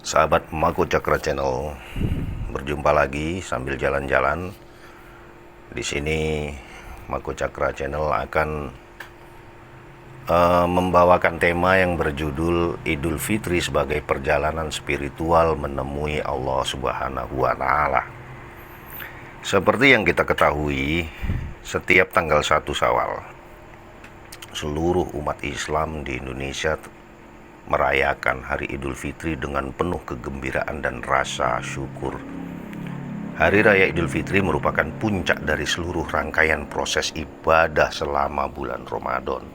Sahabat Mako Cakra Channel, berjumpa lagi sambil jalan-jalan. Di sini Mako Cakra Channel akan membawakan tema yang berjudul Idul Fitri sebagai perjalanan spiritual menemui Allah Subhanahu wa Ta'ala. Seperti yang kita ketahui, setiap tanggal 1 Syawal seluruh umat Islam di Indonesia merayakan hari Idul Fitri dengan penuh kegembiraan dan rasa syukur. Hari Raya Idul Fitri merupakan puncak dari seluruh rangkaian proses ibadah selama bulan Ramadan,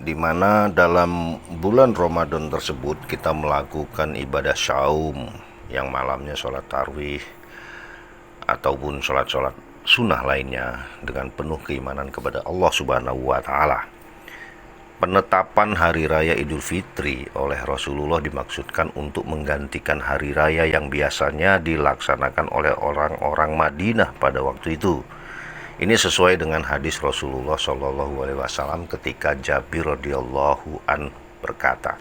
di mana dalam bulan Ramadan tersebut kita melakukan ibadah syaum yang malamnya sholat tarawih ataupun sholat-sholat sunnah lainnya dengan penuh keimanan kepada Allah Subhanahu wa Ta'ala. Penetapan Hari Raya Idul Fitri oleh Rasulullah dimaksudkan untuk menggantikan hari raya yang biasanya dilaksanakan oleh orang-orang Madinah pada waktu itu. Ini sesuai dengan hadis Rasulullah SAW ketika Jabir radhiyallahu an berkata,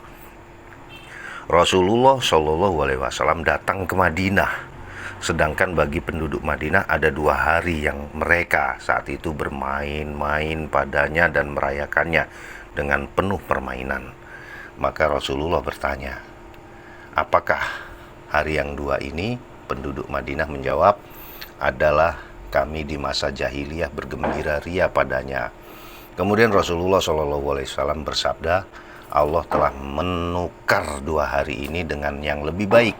Rasulullah SAW datang ke Madinah, sedangkan bagi penduduk Madinah ada 2 hari yang mereka saat itu bermain-main padanya dan merayakannya dengan penuh permainan. Maka Rasulullah bertanya, apakah hari yang 2 ini? Penduduk Madinah menjawab, adalah kami di masa jahiliyah bergembira ria padanya. Kemudian Rasulullah SAW bersabda, Allah telah menukar 2 hari ini dengan yang lebih baik,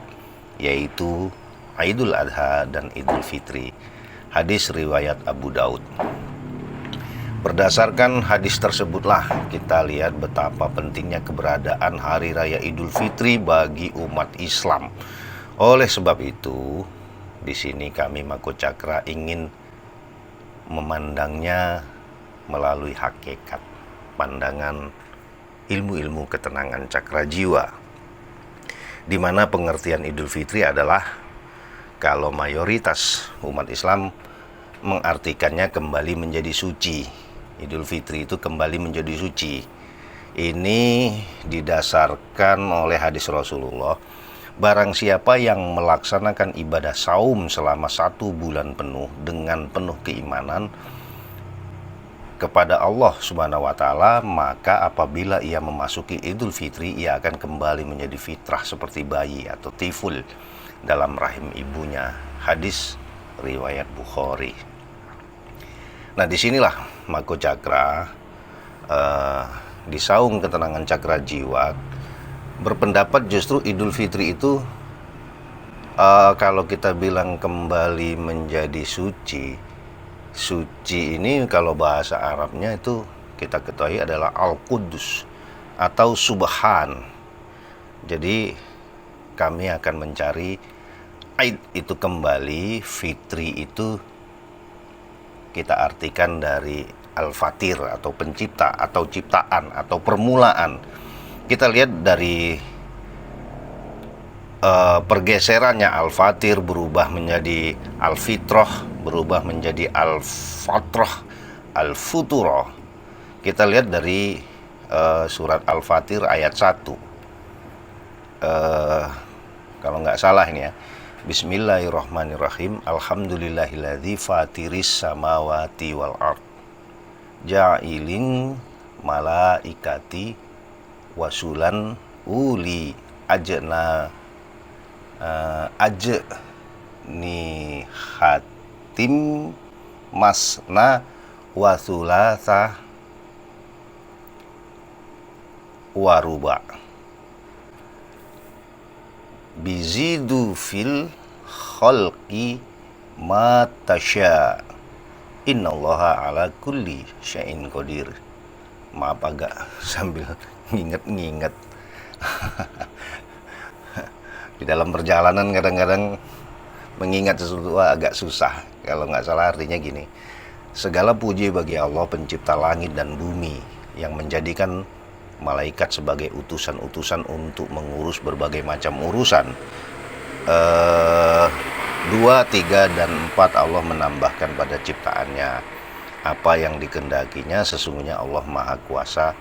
yaitu Idul Adha dan Idul Fitri. Hadis riwayat Abu Daud. Berdasarkan hadis tersebutlah kita lihat betapa pentingnya keberadaan Hari Raya Idul Fitri bagi umat Islam. Oleh sebab itu, di sini kami Mako Cakra ingin memandangnya melalui hakikat, pandangan ilmu-ilmu ketenangan cakra jiwa, di mana pengertian Idul Fitri adalah kalau mayoritas umat Islam mengartikannya kembali menjadi suci. Idul Fitri itu kembali menjadi suci. Ini didasarkan oleh hadis Rasulullah, barang siapa yang melaksanakan ibadah saum selama 1 bulan penuh dengan penuh keimanan kepada Allah Subhanahu wa Ta'ala, maka apabila ia memasuki Idul Fitri, ia akan kembali menjadi fitrah seperti bayi atau tiful dalam rahim ibunya. Hadis riwayat Bukhari. Nah, disinilah Mako Cakra di saung ketenangan cakra jiwa berpendapat justru Idul Fitri itu kalau kita bilang kembali menjadi suci, suci ini kalau bahasa Arabnya itu kita ketahui adalah Al-Qudus atau Subhan. Jadi kami akan mencari Aid itu kembali, Fitri itu kita artikan dari Al-Fatir atau pencipta atau ciptaan atau permulaan. Kita lihat dari pergeserannya Al-Fatir berubah menjadi Al-Fitrah, berubah menjadi Al-Fatrah, Al-Futurah. Kita lihat dari surat Al-Fatir ayat 1. Kalau nggak salah ini ya, Bismillahirrahmanirrahim. Alhamdulillahilladzi fatiris samawati wal ard ja'ilin malaikati wasulan uli ajna ajni hatim masna wasulasa waruba bizidu fil khalqi ma tasya innallaha ala kulli syai'in qadir. Maaf agak sambil nginget-nginget. Di dalam perjalanan kadang-kadang mengingat sesuatu agak susah. Kalau nggak salah artinya gini, segala puji bagi Allah pencipta langit dan bumi yang menjadikan malaikat sebagai utusan-utusan untuk mengurus berbagai macam urusan. 2, 3, dan 4 Allah menambahkan pada ciptaannya apa yang dikehendakinya. Sesungguhnya Allah Maha Kuasa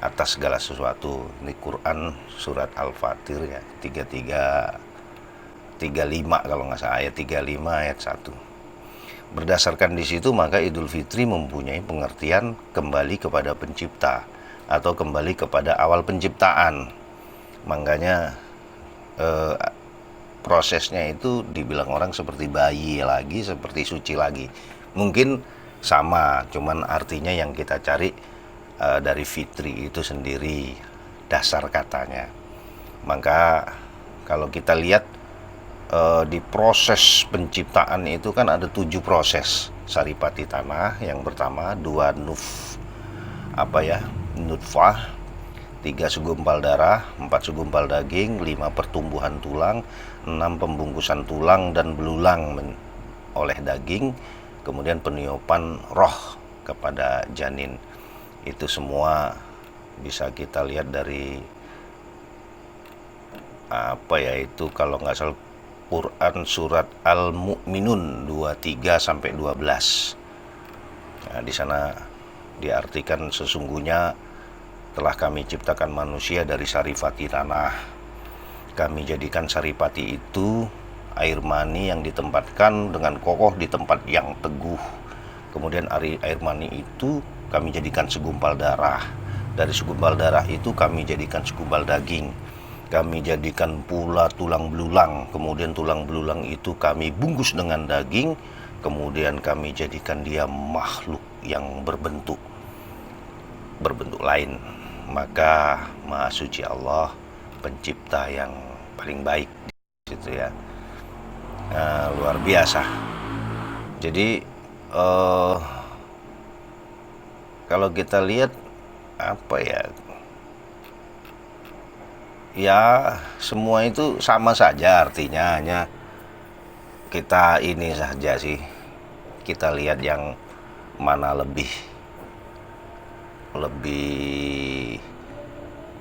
atas segala sesuatu. Ini Quran surat Al-Fatir ya, 35 kalau nggak salah, ayat 35 ayat 1. Berdasarkan di situ maka Idul Fitri mempunyai pengertian kembali kepada pencipta atau kembali kepada awal penciptaan. Makanya prosesnya itu dibilang orang seperti bayi lagi, seperti suci lagi. Mungkin sama, cuman artinya yang kita cari dari fitri itu sendiri dasar katanya. Maka kalau kita lihat di proses penciptaan itu kan ada 7 proses. Saripati tanah yang pertama, 2 nutfah, 3 segumpal darah, 4 segumpal daging, 5 pertumbuhan tulang, 6 pembungkusan tulang dan belulang oleh daging, kemudian peniupan roh kepada janin. Itu semua bisa kita lihat dari itu kalau nggak salah Quran surat Al-Mu'minun 23 sampai 12. Nah, di sana diartikan sesungguhnya telah kami ciptakan manusia dari saripati tanah. Kami jadikan saripati itu air mani yang ditempatkan dengan kokoh di tempat yang teguh. Kemudian air mani itu kami jadikan segumpal darah. Dari segumpal darah itu kami jadikan segumpal daging. Kami jadikan pula tulang belulang. Kemudian tulang belulang itu kami bungkus dengan daging. Kemudian kami jadikan dia makhluk yang berbentuk lain. Maka Maha Suci Allah, pencipta yang paling baik di situ ya. Luar biasa. Jadi kalau kita lihat ya semua itu sama saja artinya, hanya kita ini saja sih, kita lihat yang mana lebih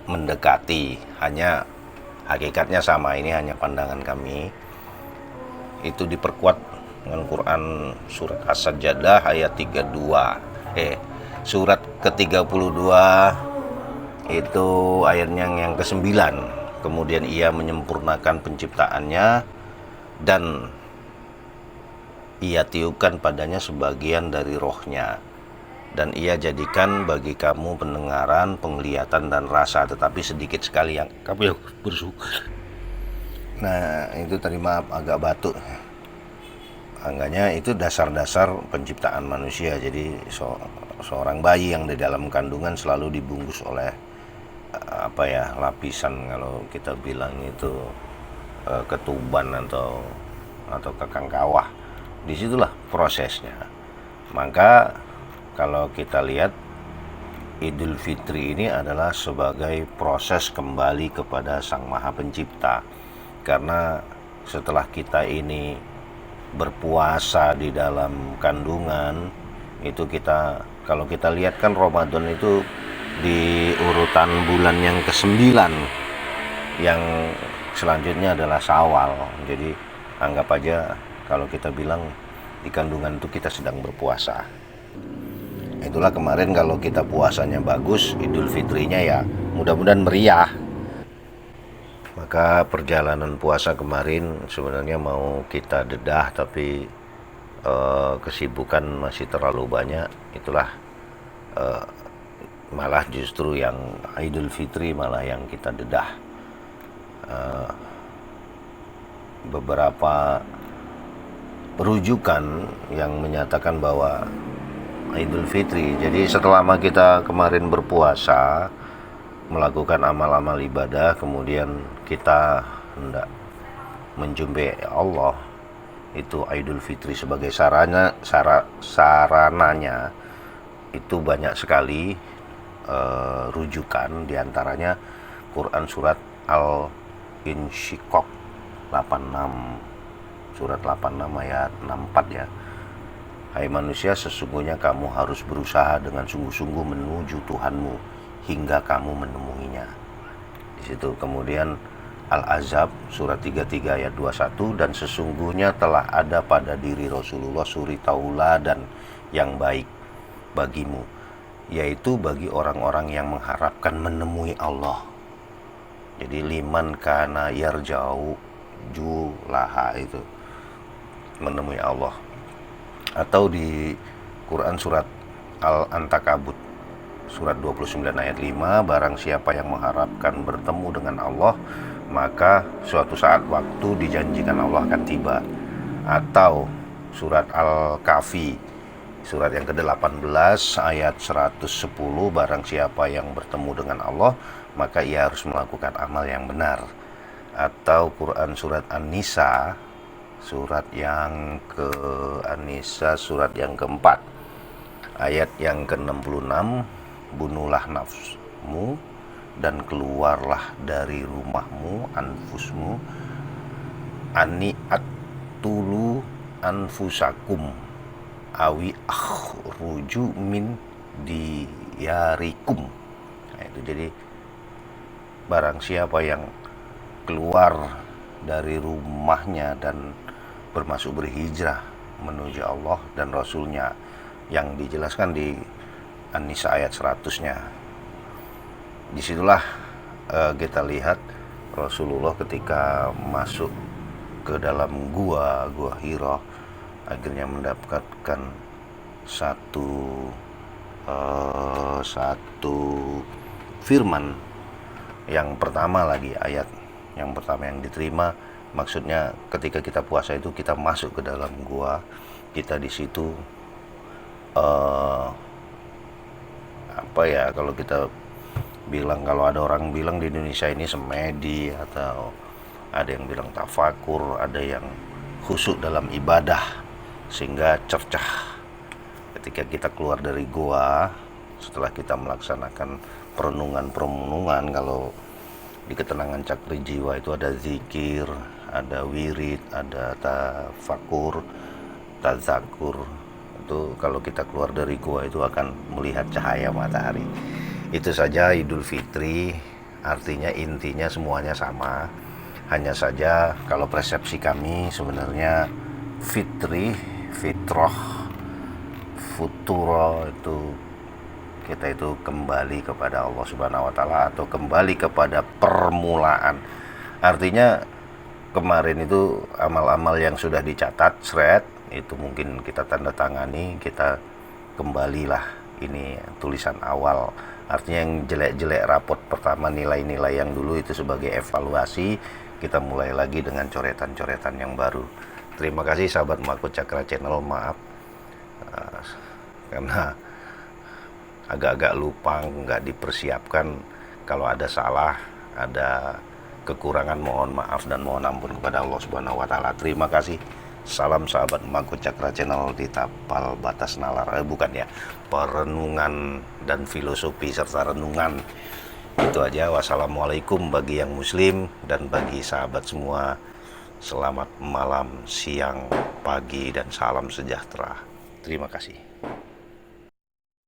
mendekati. Hanya hakikatnya sama, ini hanya pandangan kami. Itu diperkuat dengan Quran surat As-Sajdah ayat 32, surat ke-32 itu ayatnya yang ke-9. Kemudian ia menyempurnakan penciptaannya dan ia tiupkan padanya sebagian dari rohnya, dan ia jadikan bagi kamu pendengaran, penglihatan dan rasa, tetapi sedikit sekali yang kamu bersyukur. Nah itu tadi maaf agak batuk. Angganya itu dasar-dasar penciptaan manusia. Jadi seorang bayi yang di dalam kandungan selalu dibungkus oleh lapisan, kalau kita bilang itu ketuban atau kekang kawah. Disitulah prosesnya. Maka kalau kita lihat Idul Fitri ini adalah sebagai proses kembali kepada Sang Maha Pencipta. Karena setelah kita ini berpuasa di dalam kandungan, itu kalau kita lihat kan Ramadan itu di urutan bulan yang ke-9, yang selanjutnya adalah Syawal. Jadi anggap aja kalau kita bilang di kandungan itu kita sedang berpuasa. Itulah kemarin kalau kita puasanya bagus, Idul Fitrinya ya mudah-mudahan meriah. Maka perjalanan puasa kemarin sebenarnya mau kita dedah, tapi kesibukan masih terlalu banyak. Itulah malah justru yang Idul Fitri malah yang kita dedah. Beberapa perujukan yang menyatakan bahwa Idul Fitri, jadi setelah kita kemarin berpuasa melakukan amal-amal ibadah, kemudian kita hendak menjumpai Allah, itu Idul Fitri sebagai sarananya itu banyak sekali rujukan, diantaranya Quran surat Al-Insyiqaq 86, surat 86 ayat 64 ya. Hai manusia, sesungguhnya kamu harus berusaha dengan sungguh-sungguh menuju Tuhanmu hingga kamu menemuinya. Di situ kemudian Al-Ahzab surat 33 ayat 21, dan sesungguhnya telah ada pada diri Rasulullah suri tauladan yang baik bagimu, yaitu bagi orang-orang yang mengharapkan menemui Allah. Jadi liman kana yarjau julaha, itu menemui Allah. Atau di Quran surat Al-Ankabut surat 29 ayat 5, barang siapa yang mengharapkan bertemu dengan Allah, maka suatu saat waktu dijanjikan Allah akan tiba. Atau surat Al-Kahfi surat yang ke-18 ayat 110, barang siapa yang bertemu dengan Allah, maka ia harus melakukan amal yang benar. Atau Quran surat An-Nisa surat yang keempat ayat yang ke-66, bunuhlah nafsmu dan keluarlah dari rumahmu, anfusmu, ani'atulu anfusakum awi akhruju min diyarikum. Nah, itu jadi barang siapa yang keluar dari rumahnya dan berhijrah menuju Allah dan Rasulnya, yang dijelaskan di An-Nisa ayat 100-nya. Disitulah kita lihat Rasulullah ketika masuk ke dalam gua Hira, akhirnya mendapatkan satu firman yang pertama lagi, ayat yang pertama yang diterima. Maksudnya ketika kita puasa itu kita masuk ke dalam gua, kita di situ kalau kita bilang, kalau ada orang bilang di Indonesia ini semedi, atau ada yang bilang tafakur, ada yang khusyuk dalam ibadah sehingga cercah. Ketika kita keluar dari gua, setelah kita melaksanakan perenungan, kalau di ketenangan cakra jiwa itu ada zikir, ada wirid, ada tafakur, tazakur. Itu kalau kita keluar dari gua itu akan melihat cahaya matahari. Itu saja Idul Fitri. Artinya intinya semuanya sama, hanya saja kalau persepsi kami sebenarnya fitri, fitrah, futuro itu kita itu kembali kepada Allah Subhanahu wa taala, atau kembali kepada permulaan. Artinya kemarin itu amal-amal yang sudah dicatat shred itu mungkin kita tanda tangani, kita kembalilah, ini tulisan awal. Artinya yang jelek-jelek raport pertama, nilai-nilai yang dulu itu sebagai evaluasi, kita mulai lagi dengan coretan-coretan yang baru. Terima kasih sahabat Makut Cakra Channel. Maaf karena agak-agak lupa, nggak dipersiapkan. Kalau ada salah, ada kekurangan, mohon maaf dan mohon ampun kepada Allah Subhanahu wa taala. Terima kasih. Salam sahabat Makut Cakra Channel di tapal batas nalar, bukan ya, perenungan dan filosofi serta renungan. Itu aja. Wassalamualaikum bagi yang muslim, dan bagi sahabat semua, selamat malam, siang, pagi, dan salam sejahtera. Terima kasih.